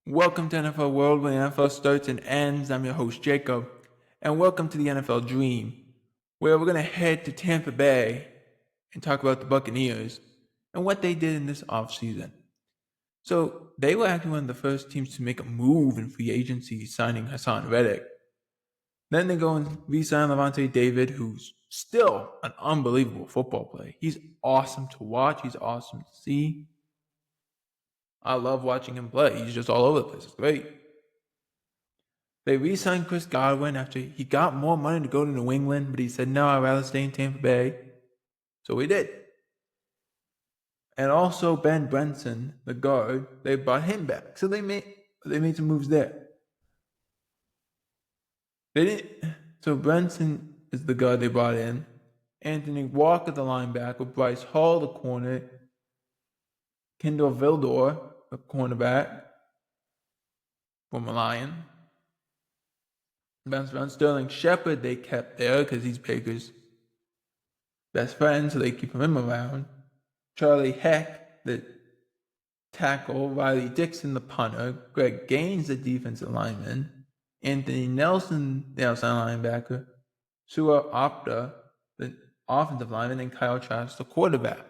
Welcome to NFL World, where the NFL starts and ends. I'm your host, Jacob, and welcome to the NFL Dream, where we're going to head to Tampa Bay and talk about the Buccaneers and what they did in this offseason. So they were actually one of the first teams to make a move in free agency, signing Hassan Reddick. Then they go and re-sign Levante David, who's still an unbelievable football player. He's awesome to watch. He's awesome to see. I love watching him play. He's just all over the place. It's great. They re-signed Chris Godwin after he got more money to go to New England, but he said, no, I'd rather stay in Tampa Bay. So he did. And also Ben Brenson, the guard, they brought him back. So they made some moves there. So Brenson is the guard they brought in. Anthony Walker, the linebacker, Bryce Hall, the corner, Kendall Vildor, the cornerback, former Lion. Sterling Shepard they kept there because he's Baker's best friend, so they keep him around. Charlie Heck, the tackle. Riley Dixon, the punter. Greg Gaines, the defensive lineman. Anthony Nelson, the outside linebacker. Sua Opta, the offensive lineman. And Kyle Trask, the quarterback.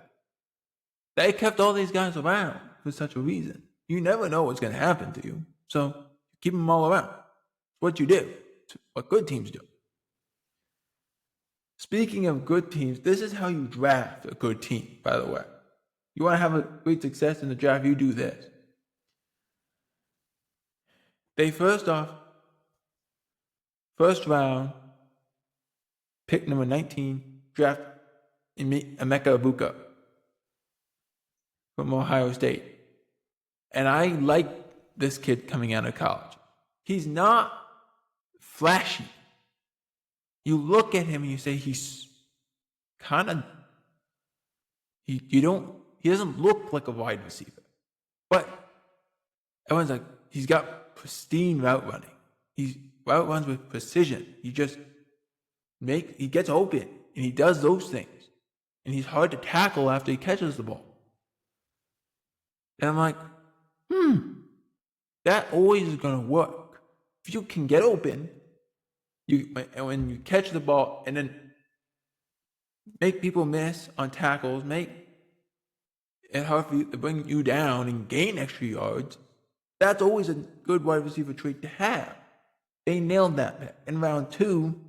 They kept all these guys around for such a reason. You never know what's going to happen to you, so keep them all around. It's what you do. It's what good teams do. Speaking of good teams, this is how you draft a good team, by the way. You want to have a great success in the draft, you do this. They first round, pick number 19, draft Emeka Ibuka from Ohio State. And I like this kid coming out of college. He's not flashy. You look at him and you say he's kind of, he doesn't look like a wide receiver. But everyone's like, he's got pristine route running. He route runs with precision. He gets open and he does those things. And he's hard to tackle after he catches the ball. And I'm like, that always is going to work. If you can get open, and when you catch the ball and then make people miss on tackles, make it hard for you to bring you down and gain extra yards, that's always a good wide receiver trait to have. They nailed that in round 2.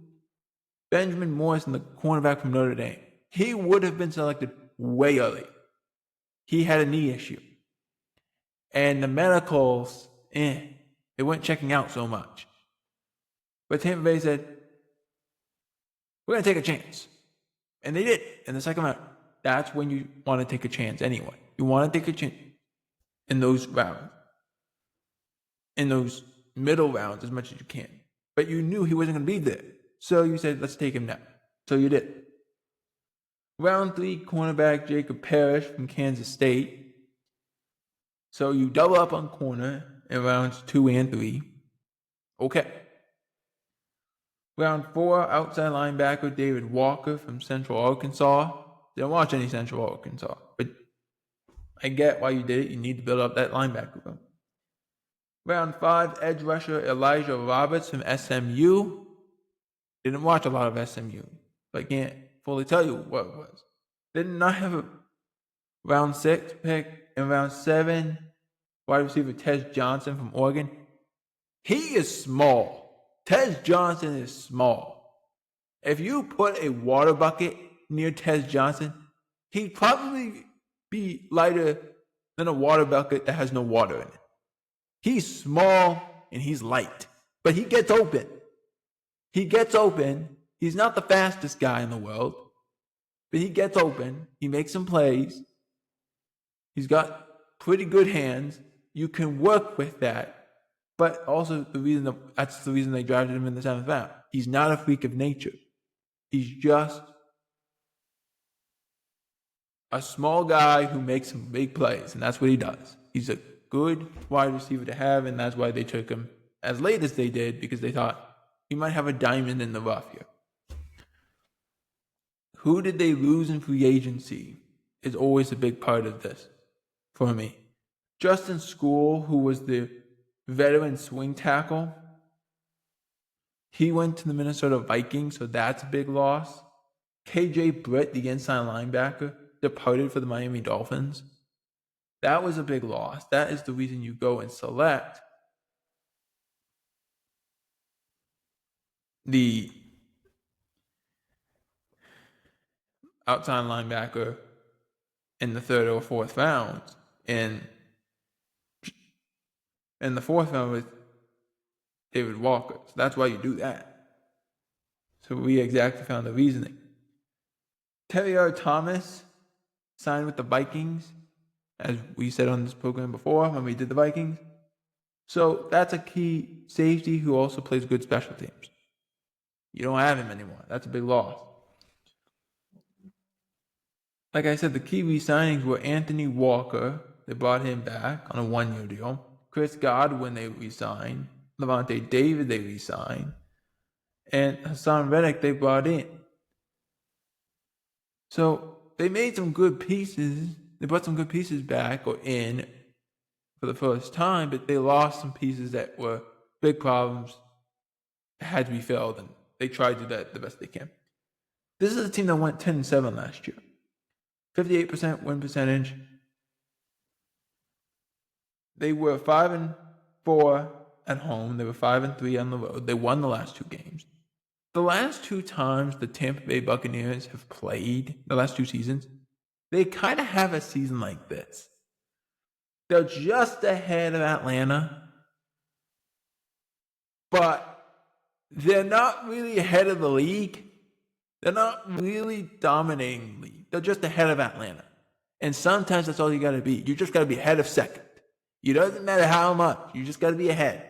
Benjamin Morrison, the cornerback from Notre Dame, he would have been selected way early. He had a knee issue. And the medicals, they weren't checking out so much. But Tampa Bay said, we're going to take a chance. And they did in the second round. That's when you want to take a chance anyway. You want to take a chance in those rounds, in those middle rounds as much as you can. But you knew he wasn't going to be there. So you said, let's take him now. So you did. Round 3, cornerback Jacob Parrish from Kansas State. So you double up on corner in rounds 2 and 3. Okay. Round 4, outside linebacker David Walker from Central Arkansas. Didn't watch any Central Arkansas, but I get why you did it. You need to build up that linebacker room. Round 5, edge rusher Elijah Roberts from SMU. Didn't watch a lot of SMU, but can't fully tell you what it was. Did not have a round 6 pick. In round 7, wide receiver Tez Johnson from Oregon. He is small. Tez Johnson is small. If you put a water bucket near Tez Johnson, he'd probably be lighter than a water bucket that has no water in it. He's small and he's light, but he gets open. He's not the fastest guy in the world, but he gets open. He makes some plays. He's got pretty good hands. You can work with that. But also that's the reason they drafted him in the 7th round. He's not a freak of nature. He's just a small guy who makes some big plays, and that's what he does. He's a good wide receiver to have, and that's why they took him as late as they did, because they thought he might have a diamond in the rough here. Who did they lose in free agency is always a big part of this for me. Justin School, who was the veteran swing tackle. He went to the Minnesota Vikings, so that's a big loss. KJ Britt, the inside linebacker, departed for the Miami Dolphins. That was a big loss. That is the reason you go and select the outside linebacker in the third or fourth round. And in the fourth round with David Walker. So that's why you do that. So we exactly found the reasoning. Terry Thomas signed with the Vikings, as we said on this program before when we did the Vikings. So that's a key safety who also plays good special teams. You don't have him anymore. That's a big loss. Like I said, the key re-signings were Anthony Walker. They brought him back on a 1-year deal. Chris Godwin, they re-signed. Levante David, they re-signed. And Hassan Reddick, they brought in. So they made some good pieces. They brought some good pieces back or in for the first time, but they lost some pieces that were big problems, had to be filled, and they tried to do that the best they can. This is a team that went 10-7 last year. 58% win percentage. They were 5-4 at home. They were 5-3 on the road. They won the last 2 games. The last 2 times the Tampa Bay Buccaneers have played, the last 2 seasons, they kind of have a season like this. They're just ahead of Atlanta, but they're not really ahead of the league. They're not really dominating the league. They're just ahead of Atlanta. And sometimes that's all you got to be. You just got to be ahead of second. It doesn't matter how much. You just got to be ahead.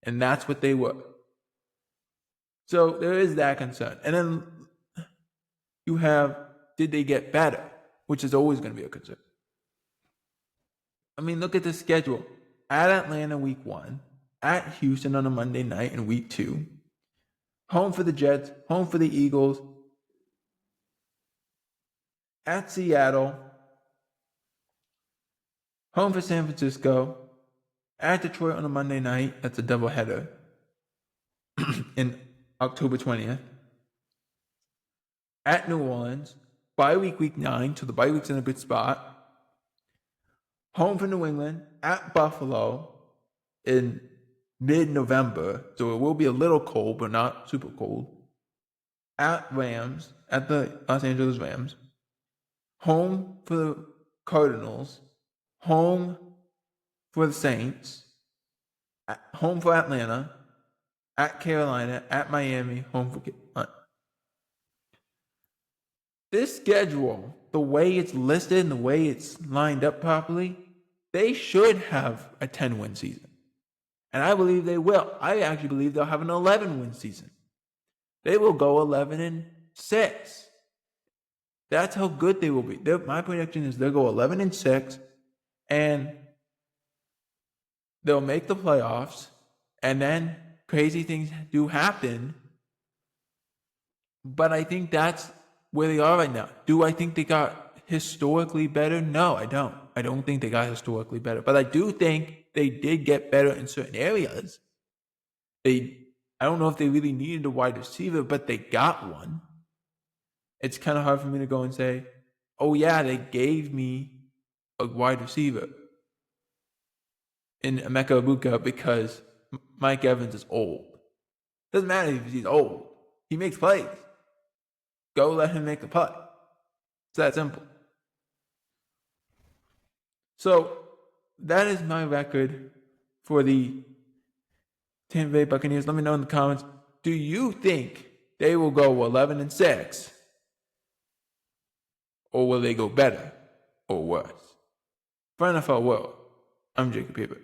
And that's what they were. So there is that concern. And then you have, did they get better? Which is always going to be a concern. I mean, look at the schedule. At Atlanta week 1. At Houston on a Monday night in week 2. Home for the Jets. Home for the Eagles. At Seattle. Home for San Francisco. At Detroit on a Monday night. That's a doubleheader. In October 20th. At New Orleans. Bye week 9. So the bye week's in a good spot. Home for New England. At Buffalo in mid-November. So it will be a little cold, but not super cold. At Rams. At the Los Angeles Rams. Home for the Cardinals. Home for the Saints. Home for Atlanta. At Carolina. At Miami. Home for Carolina. This schedule, the way it's listed and the way it's lined up properly, they should have a 10-win season. And I believe they will. I actually believe they'll have an 11-win season. They will go 11-6. That's how good they will be. My prediction is they'll go 11-6, and they'll make the playoffs, and then crazy things do happen. But I think that's where they are right now. Do I think they got historically better? No, I don't. I don't think they got historically better. But I do think they did get better in certain areas. I don't know if they really needed a wide receiver, but they got one. It's kind of hard for me to go and say, oh yeah, they gave me a wide receiver in Emeka Ibuka because Mike Evans is old. Doesn't matter if he's old. He makes plays. Go let him make a play. It's that simple. So that is my record for the Tampa Bay Buccaneers. Let me know in the comments. Do you think they will go 11-6? Or will they go better or worse? For NFL World, I'm Jacob Peter.